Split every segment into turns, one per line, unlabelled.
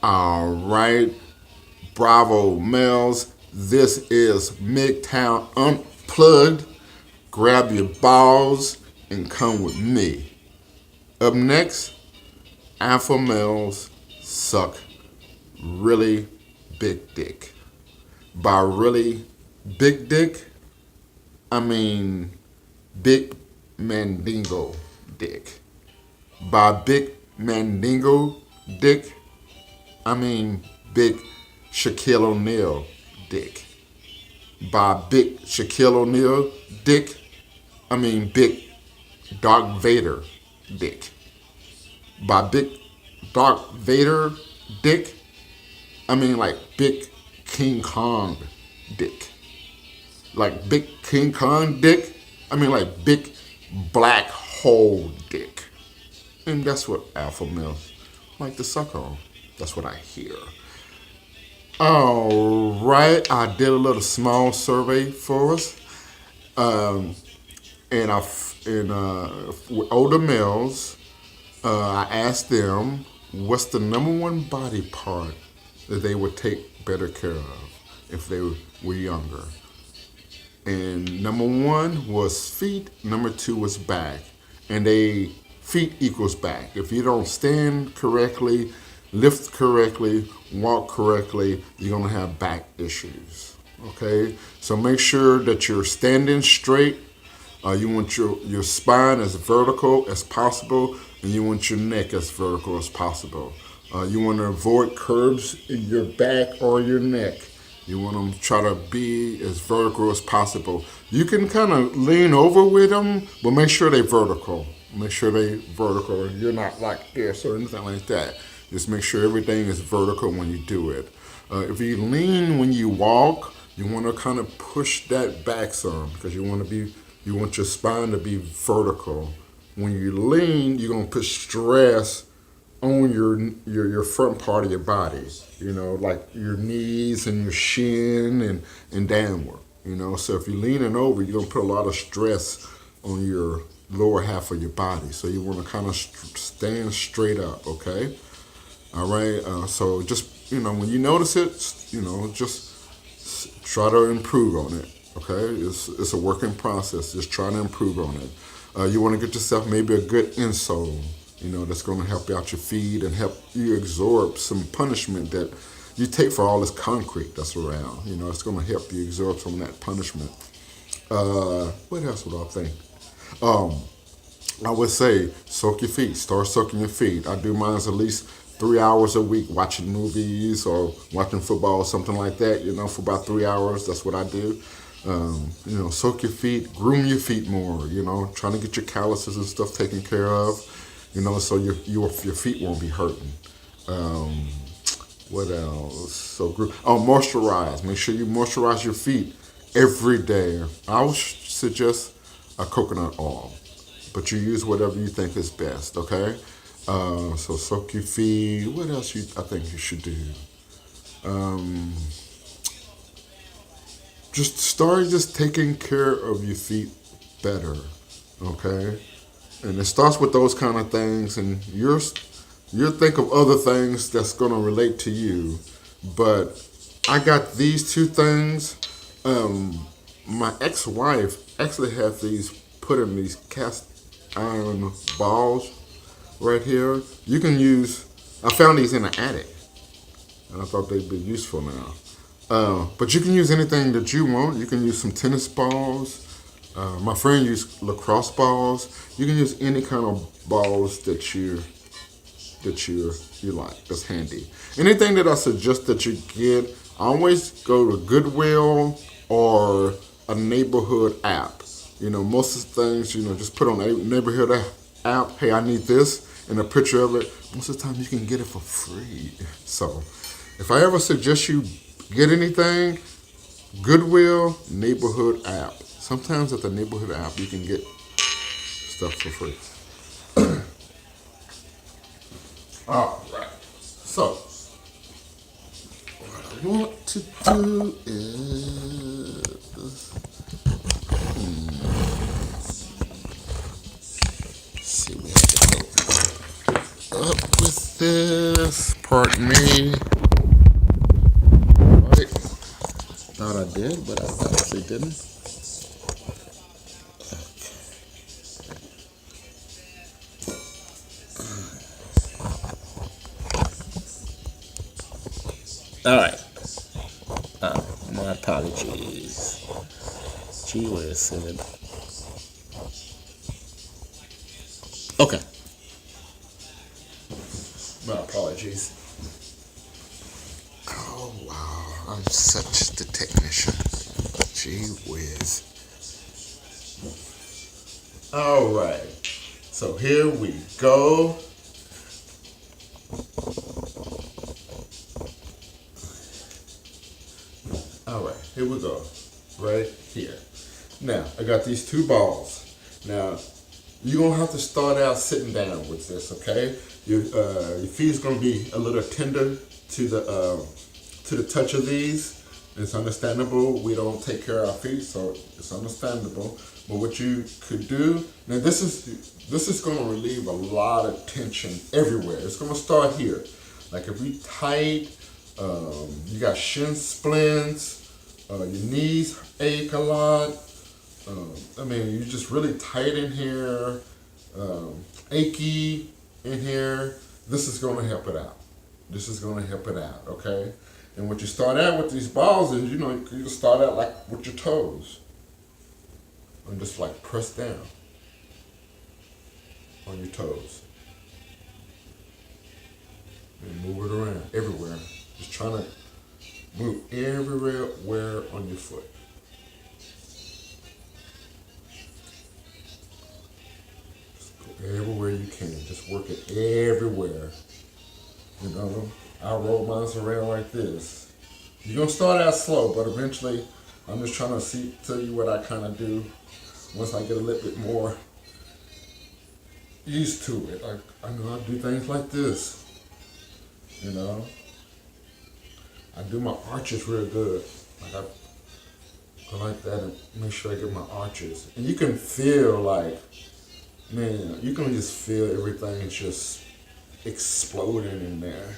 All right, bravo males. This is MGTOW Unplugged. Grab your balls and come with me. Up next, alpha males suck really big dick. By really big dick, I mean big mandingo dick. By big mandingo dick, I mean big Shaquille O'Neal dick. By big Shaquille O'Neal dick, I mean big Darth Vader dick. By big Darth Vader dick, I mean like big King Kong dick. Like big King Kong dick, I mean like big black hole dick. And that's what alpha males like to suck on. That's what I hear. All right, I did a little small survey for us, um, and with older males, I asked them what's the number one body part that they would take better care of if they were younger. And number one was feet, number two was back. And they feet equals back. If you don't stand correctly, lift correctly, walk correctly, you're gonna have back issues. Okay? So make sure that you're standing straight. You want your spine as vertical as possible, and you want your neck as vertical as possible. You want to avoid curves in your back or your neck. You want to try to be as vertical as possible. You can kind of lean over with them, but make sure they're vertical. Make sure they're vertical. You're not like this or anything like that. Just make sure everything is vertical when you do it. If you lean when you walk, you want to kind of push that back some because you want your spine to be vertical. When you lean, you're gonna put stress on your front part of your body. You know, like your knees and your shin and downward. You know, so if you're leaning over, you're gonna put a lot of stress on your lower half of your body. So you want to kind of stand straight up. Okay. All right. So just when you notice it, just try to improve on it. Okay, it's a working process. Just try to improve on it. You want to get yourself maybe a good insole, that's going to help out your feet and help you absorb some punishment that you take for all this concrete that's around. It's going to help you absorb some of that punishment. What else would I think? I would say soak your feet. Start soaking your feet. I do mine at least 3 hours a week, watching movies or watching football or something like that. For about 3 hours. That's what I do. Soak your feet, groom your feet more. Trying to get your calluses and stuff taken care of. So your feet won't be hurting. What else? Moisturize. Make sure you moisturize your feet every day. I would suggest a coconut oil, but you use whatever you think is best. Okay. So soak your feet. What else I think you should do? Just start taking care of your feet better, okay? And it starts with those kind of things, and you'll think of other things that's gonna relate to you. But I got these two things. My ex-wife actually had these put in these cast iron balls right here. You can use. I found these in the attic, and I thought they'd be useful now. But you can use anything that you want. You can use some tennis balls. My friend used lacrosse balls. You can use any kind of balls that you like. That's handy. Anything that I suggest that you get, always go to Goodwill or a neighborhood app. Most of the things, just put on a neighborhood app. Hey, I need this, and a picture of it. Most of the time, you can get it for free. So, if I ever suggest you get anything, Goodwill neighborhood app. Sometimes at the neighborhood app you can get stuff for free. All right. So what I want to do is see, we have to go up with this pardon me. Right. Thought I did, but I obviously didn't. All right. My apologies. Gee whiz, said. Okay. My apologies. Oh wow, I'm such the technician. Gee whiz. All right. So here we go. All right, here we go. Right here. Now, I got these two balls. Now, you're going to have to start out sitting down with this, okay? Your feet's going to be a little tender to the touch of these. It's understandable. We don't take care of our feet, so it's understandable. But what you could do, now this is going to relieve a lot of tension everywhere. It's going to start here. Like if we tight, you got shin splints, your knees ache a lot. I mean, you're just really tight in here, achy in here. This is going to help it out. This is going to help it out, okay? And what you start out with these balls is, you start out like with your toes. And just like press down on your toes. And move it around everywhere. Just trying to move everywhere on your foot. Just go everywhere you can. Just work it everywhere. I roll mine around like this. You're going to start out slow, but eventually I'm just trying to tell you what I kind of do once I get a little bit more used to it. I know how to do things like this. I do my arches real good. Like I go like that and make sure I get my arches. And you can feel like, man, you can just feel everything just exploding in there.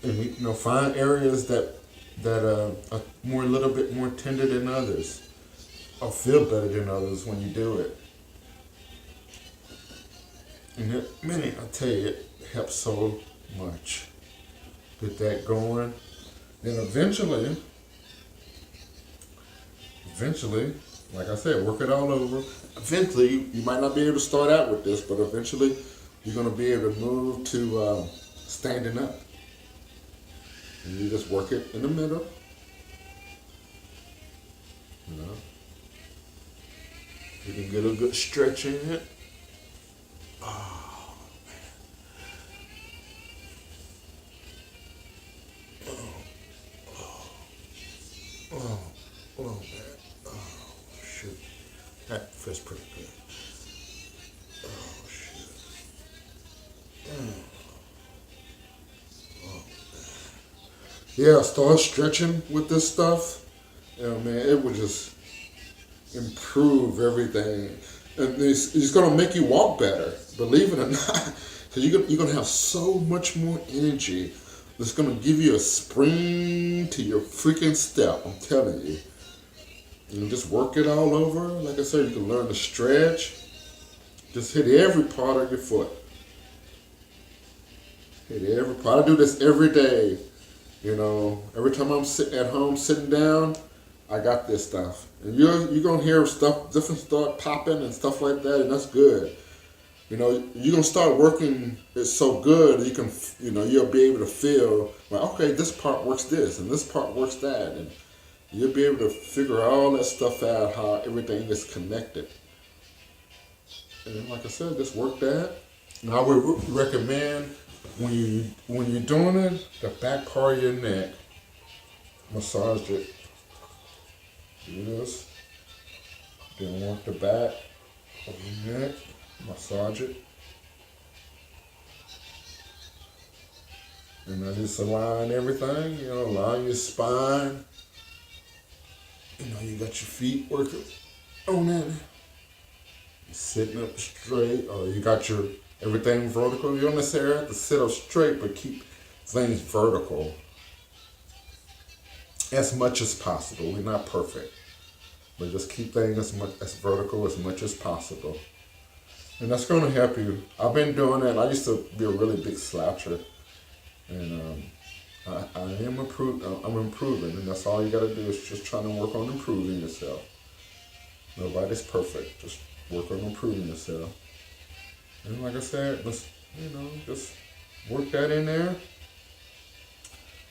And find areas that are a little bit more tender than others, or feel better than others when you do it. And I tell you, it helps so much. Get that going. Then eventually, like I said, work it all over. Eventually, you might not be able to start out with this, but eventually, you're going to be able to move to standing up. And you just work it in the middle. You can get a good stretch in it. Oh, man. Oh, shoot. That feels pretty good. Oh, shoot. Yeah, start stretching with this stuff. Man, it will just improve everything. And it's going to make you walk better, believe it or not. Because you're going to have so much more energy. It's going to give you a spring to your freaking step, I'm telling you. You just work it all over. Like I said, you can learn to stretch. Just hit every part of your foot. Hit every part. I do this every day. Every time I'm sitting at home, sitting down, I got this stuff. And you're going to hear different stuff popping and stuff like that, and that's good. You're going to start working it so good, you'll be able to feel, like, okay, this part works this, and this part works that, and you'll be able to figure all that stuff out, how everything is connected. And like I said, just work that. And I would recommend, when you're doing it, the back part of your neck, massage it. Do this. Then work the back of your neck, massage it. And then just align everything, align your spine. You got your feet working on that. You're sitting up straight, or you got your everything vertical. You don't necessarily have to sit up straight, but keep things vertical as much as possible. We're not perfect, but just keep things as vertical as much as possible. And that's going to help you. I've been doing that. I used to be a really big sloucher, and I am I'm improving, and that's all you got to do is just trying to work on improving yourself. Nobody's perfect. Just work on improving yourself. And like I said, just work that in there.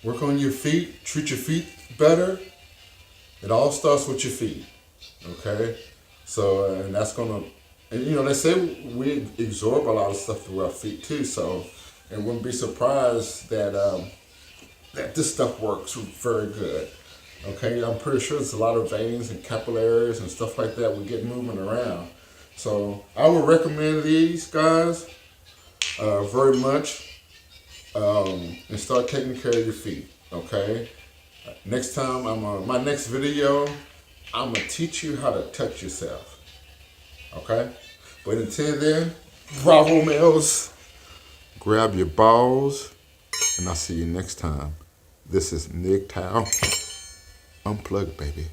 Work on your feet. Treat your feet better. It all starts with your feet. Okay? So, and that's going to, and they say we absorb a lot of stuff through our feet too. So, and wouldn't be surprised that that this stuff works very good. Okay, I'm pretty sure there's a lot of veins and capillaries and stuff like that we get moving around. So I would recommend these guys very much, and start taking care of your feet. Okay. Next time my next video, I'm gonna teach you how to touch yourself. Okay. But until then, bravo males. Grab your balls, and I'll see you next time. This is MGTOW. Unplugged, baby.